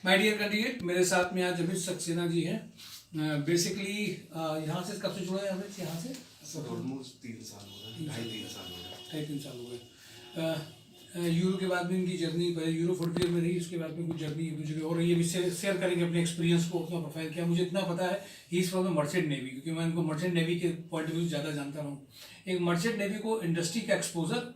My dear candidate, मेरे साथ में आज अमित सक्सेना जी हैं। बेसिकली यहाँ से कब से जुड़े हैं अमित? यहाँ से सर ऑलमोस्ट 3 साल हो गए, 2.5-3 साल हो गए। 2.5-3 साल हो गए। यूरो के बाद में इनकी जर्नी, पहले यूरो फुटवेयर में रही, उसके बाद में कुछ जर्नी एक जगह और ये भी शेयर करेंगे अपने एक्सपीरियंस को, अपना प्रोफाइल क्या। मुझे इतना पता है he is from the merchant navy, क्योंकि मैं इनको मर्चेंट नेवी के पॉइंट ऑफ व्यू ज़्यादा जानता हूँ। एक मर्चेंट नेवी को इंडस्ट्री का एक्सपोजर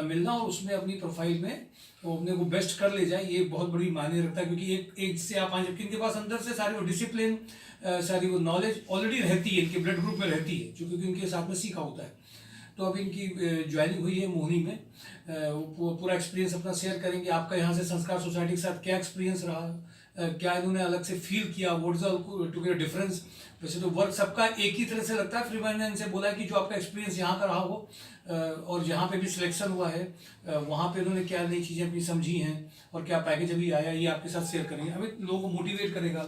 मिलना और उसमें अपनी प्रोफाइल में वो अपने को बेस्ट कर ले जाए, ये बहुत बड़ी मायने रखता है। क्योंकि एक से आप आए, जबकि इनके पास अंदर से सारी वो डिसिप्लिन, सारी वो नॉलेज ऑलरेडी रहती है, इनके ब्लड ग्रुप में रहती है, जो क्योंकि इनके साथ में सीखा होता है। तो अब इनकी ज्वाइनिंग हुई है मोहनी में। वो पूरा एक्सपीरियंस अपना शेयर करेंगे। आपका यहाँ से संस्कार सोसाइटी के साथ क्या एक्सपीरियंस रहा, क्या इन्होंने अलग से फील किया, what is to get difference. वैसे तो वर्क सबका एक ही तरह से लगता है, फिर मैंने इनसे बोला कि जो आपका एक्सपीरियंस यहाँ का रहा हो और जहाँ पे भी सिलेक्शन हुआ है वहाँ पे उन्होंने क्या नई चीज़ें अपनी समझी हैं और क्या पैकेज अभी आया, ये आपके साथ शेयर करेंगे। हमें लोगों को मोटिवेट करेगा,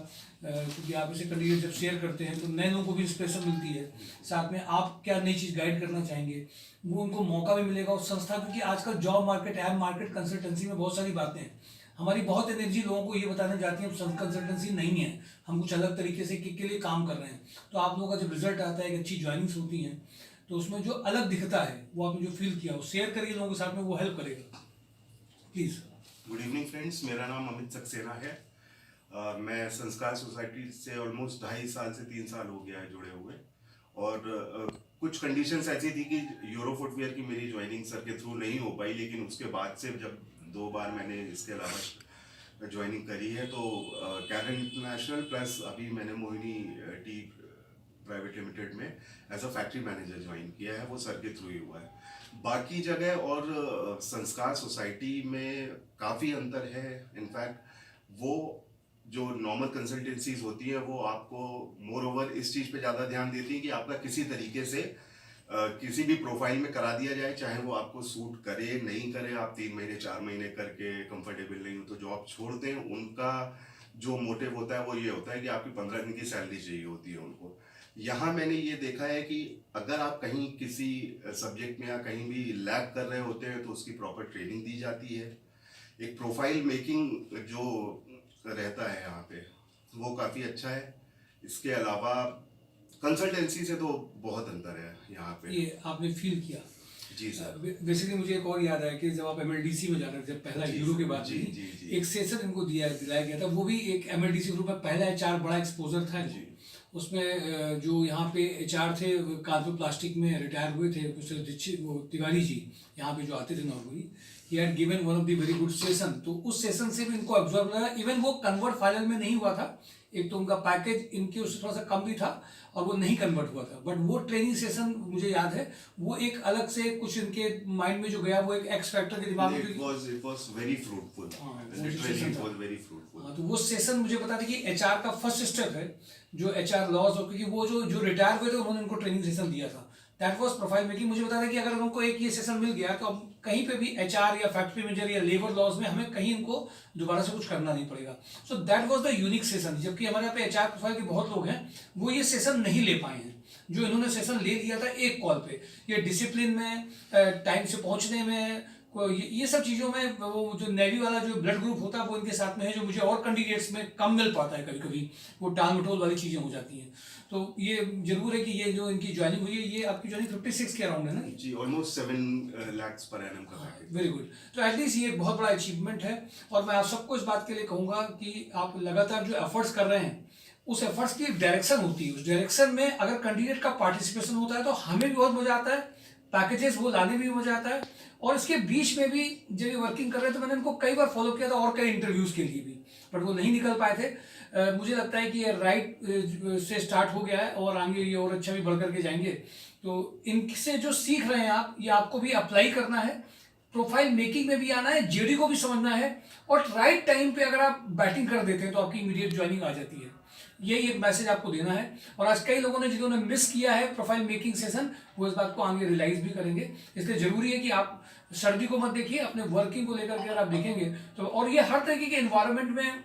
क्योंकि आप इसे कैंडिडेट जब शेयर करते हैं तो नए लोगों को भी इंस्पिरेशन मिलती है। साथ में आप क्या नई चीज़ गाइड करना चाहेंगे, वो उनको मौका भी मिलेगा। और संस्था, क्योंकि आजकल job market, M market, consultancy में बहुत सारी बातें हैं। हमारी बहुत एनर्जी लोगों को ये बताने जाती है कंसल्टेंसी नहीं है, हम कुछ अलग तरीके से के लिए काम कर रहे हैं। तो आप लोगों का जब रिजल्ट आता है, एक अच्छी ज्वाइनिंग्स होती हैं, तो उसमें जो अलग दिखता है वो आपने जो फील किया वो शेयर करिए लोगों के साथ में, वो हेल्प करेगा। प्लीज़। गुड इवनिंग फ्रेंड्स, मेरा नाम अमित सक्सेना है। मैं संस्कार सोसाइटी से ऑलमोस्ट 2.5 साल से 3 साल हो गया है जुड़े हुए। और कुछ कंडीशंस ऐसी थी कि यूरो फुटवेयर की मेरी ज्वाइनिंग सर के थ्रू नहीं हो पाई, लेकिन उसके बाद से जब 2 बार मैंने इसके अलावा ज्वाइनिंग करी है, तो कैरन इंटरनेशनल प्लस अभी मैंने मोहिनी टी प्राइवेट लिमिटेड में as a factory manager join किया है, वो सर के थ्रू ही हुआ है। बाकी जगह और संस्कार सोसाइटी में काफ़ी अंतर है। इनफैक्ट वो जो नॉर्मल कंसल्टेंसीज होती हैं वो आपको मोर ओवर इस चीज़ पे ज़्यादा ध्यान देती है कि आपका किसी तरीके से किसी भी प्रोफाइल में करा दिया जाए, चाहे वो आपको सूट करे नहीं करे। आप 3 महीने 4 महीने करके कंफर्टेबल नहीं हो तो जॉब छोड़ते हैं। उनका जो मोटिव होता है वो ये होता है कि आपकी 15 दिन की सैलरी चाहिए होती है उनको। यहाँ मैंने ये देखा है कि अगर आप कहीं किसी सब्जेक्ट में या कहीं भी लैग कर रहे होते हैं तो उसकी प्रॉपर ट्रेनिंग दी जाती है। एक प्रोफाइल मेकिंग जो रहता है यहाँ पे वो काफ़ी अच्छा है। इसके अलावा कंसल्टेंसी से तो बहुत अंतर है यहाँ पे। ये आपने फील किया? जी सर। बेसिकली मुझे एक और याद है कि जब आप एमएलडीसी में जा रहे थे, जब पहला यूरो के बाद एक सेशन इनको दिलाया गया था, वो भी एक एमएलडीसी ग्रुप में पहला एचआर बड़ा एक्सपोजर था जी। उसमें जो यहाँ पे एचआर थे, कानपुर प्लास्टिक में रिटायर हुए थे वो तिवारी जी, यहाँ पे जो आते थे normally, he had given one of the very good session. तो उस सेशन से भी इनको ऑब्जर्व लगा। इवन वो कन्वर्ट फाइनल में नहीं हुआ था, एक तो उनका पैकेज इनके उससे थोड़ा सा कम भी था और वो नहीं कन्वर्ट हुआ था, बट वो ट्रेनिंग सेशन मुझे याद है, वो एक अलग से कुछ इनके माइंड में जो गया, वो एक एक्स फैक्टर के दिमाग में। It was very fruitful. Literally it was very fruitful. तो वो सेशन मुझे पता था कि एचआर का फर्स्ट स्टेप है जो एचआर लॉज, और क्योंकि वो जो रिटायर हुए थे उन्होंने उनको ट्रेनिंग सेशन दिया था, दैट वाज प्रोफाइल मेकिंग। मुझे पता था कि अगर उनको एक ये सेशन मिल गया तो अब कहीं पे भी एचआर या फैक्ट्री मैनेजर या लेबर लॉज में हमें कहीं इनको दोबारा से कुछ करना नहीं पड़ेगा। So that was the unique session. जबकि हमारे यहाँ पे एचआर प्रोफाइल के बहुत लोग हैं वो ये सेशन नहीं ले पाए हैं, जो इन्होंने सेशन ले लिया था एक कॉल पे। ये डिसिप्लिन में, टाइम से पहुंचने में, ये सब चीज़ों में, वो जो नेवी वाला जो ब्लड ग्रुप होता है वो इनके साथ में है, जो मुझे और कैंडिडेट्स में कम मिल पाता है। कभी कभी वो टाल मटोल वाली चीज़ें हो जाती हैं। तो ये जरूर है कि ये जो इनकी ज्वाइनिंग हुई है, ये आपकी ज्वाइनिंग 56 के अराउंड है ना जी, ऑलमोस्ट 7 lakhs पर एनम का पैकेज। Very good. तो एटलीस्ट ये बहुत बड़ा अचीवमेंट है। और मैं आप सबको इस बात के लिए कहूँगा कि आप लगातार जो एफर्ट्स कर रहे हैं, उस एफर्ट्स की डायरेक्शन होती है, उस डायरेक्शन में अगर कैंडिडेट का पार्टिसिपेशन होता है तो हमें भी बहुत मजा आता है, पैकेजेस वो लाने में भी मजा आता है। और इसके बीच में भी जब ये वर्किंग कर रहे थे, मैंने इनको कई बार फॉलो किया था और कई इंटरव्यूज के लिए भी, बट वो नहीं निकल पाए थे। मुझे लगता है कि ये राइट से स्टार्ट हो गया है और आगे ये और अच्छा भी बढ़ करके जाएंगे। तो इनसे जो सीख रहे हैं आप, ये आपको भी अप्लाई करना है, प्रोफाइल मेकिंग में भी आना है, जेडी को भी समझना है, और राइट टाइम पे अगर आप बैटिंग कर देते हैं तो आपकी इमीडिएट ज्वाइनिंग आ जाती है। यही एक मैसेज आपको देना है। और आज कई लोगों ने जिन्होंने मिस किया है प्रोफाइल मेकिंग सेशन, वो इस बात को आगे रियलाइज भी करेंगे। इसलिए जरूरी है कि आप सर्दी को मत देखिए, अपने वर्किंग को लेकर के अगर आप देखेंगे तो। और ये हर तरीके के एनवायरनमेंट में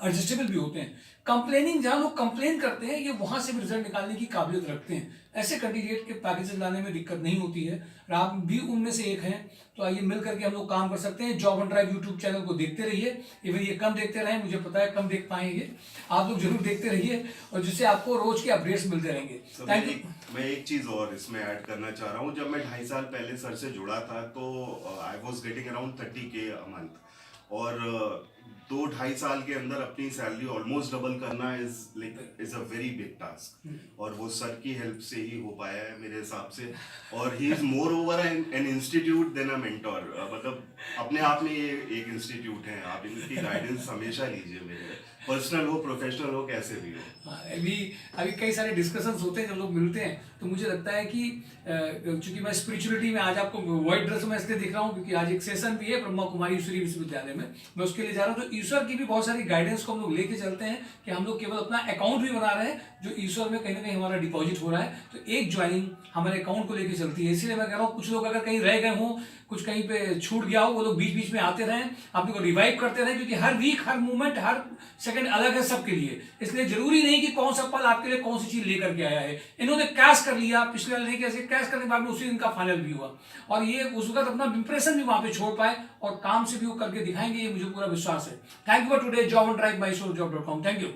एडजस्टेबल भी होते हैं। कंप्लेनिंग, जहाँ लोग कंप्लेन करते हैं, ये वहाँ से भी रिजल्ट निकालने की काबिलियत रखते हैं। ऐसे कैंडिडेट के पैकेजेस लाने में दिक्कत नहीं होती है, और आप भी उनमें से एक हैं। तो आइए मिल करके हम लोग काम कर सकते हैं। Job on drive YouTube channel को देखते रहिए। इवन ये कम देखते रहे, मुझे पता है कम देख पाएंगे, आप लोग जरूर देखते रहिए, और जिससे आपको रोज के अपडेट्स मिलते रहेंगे। Thank you. मैं एक चीज और इसमें ऐड करना चाह रहा हूँ। जब मैं 2.5 साल पहले सर से जुड़ा था तो I was getting around 30K a month, और 2-2.5 साल के अंदर अपनी सैलरी ऑलमोस्ट डबल करना is a very big task, और वो सर की हेल्प से ही हो पाया है मेरे हिसाब से। और he is more over an institute than a mentor. मतलब अपने आप में ये एक इंस्टीट्यूट है। आप इनकी गाइडेंस हमेशा लीजिए, मेरे पर्सनल हो प्रोफेशनल हो कैसे भी हो। अभी कई सारे डिस्कशंस होते हैं जब लोग मिलते हैं, तो मुझे लगता है कि चूंकि मैं स्पिरिचुअलिटी में आज आपको व्हाइट ड्रेस में इसलिए दिख रहा हूँ क्योंकि आज एक सेशन भी है ब्रह्मा कुमारी ईश्वरी विश्वविद्यालय में, मैं उसके लिए जा रहा हूँ। तो ईश्वर की भी बहुत सारी गाइडेंस को हम लोग लेके चलते हैं कि हम लोग केवल अपना अकाउंट भी बना रहे हैं जो ईश्वर में कहीं ना कहीं हमारा डिपॉजिट हो रहा है। तो एक ज्वाइनिंग हमारे अकाउंट को लेके चलती है। इसीलिए मैं कह रहा हूँ कुछ लोग अगर कहीं रह गए हों, कुछ कहीं पे छूट गया हो, वो लोग बीच बीच में आते रहें, अपने को रिवाइव करते रहें, क्योंकि हर वीक हर मूवमेंट हर सेकंड अलग है सबके लिए। इसलिए जरूरी नहीं कि कौन सा पल आपके लिए कौन सी चीज लेकर के आया है। इन्होंने कैश कर लिया पिछले वाले नहीं, कैसे कैश करने के बाद में उसी दिन का फाइनल भी हुआ, और ये उस वक्त अपना इंप्रेशन भी वहां पे छोड़ पाए और काम से भी वो करके दिखाएंगे, ये मुझे पूरा विश्वास है। Thank you for today job on drive by सोलजॉब.com। Thank you.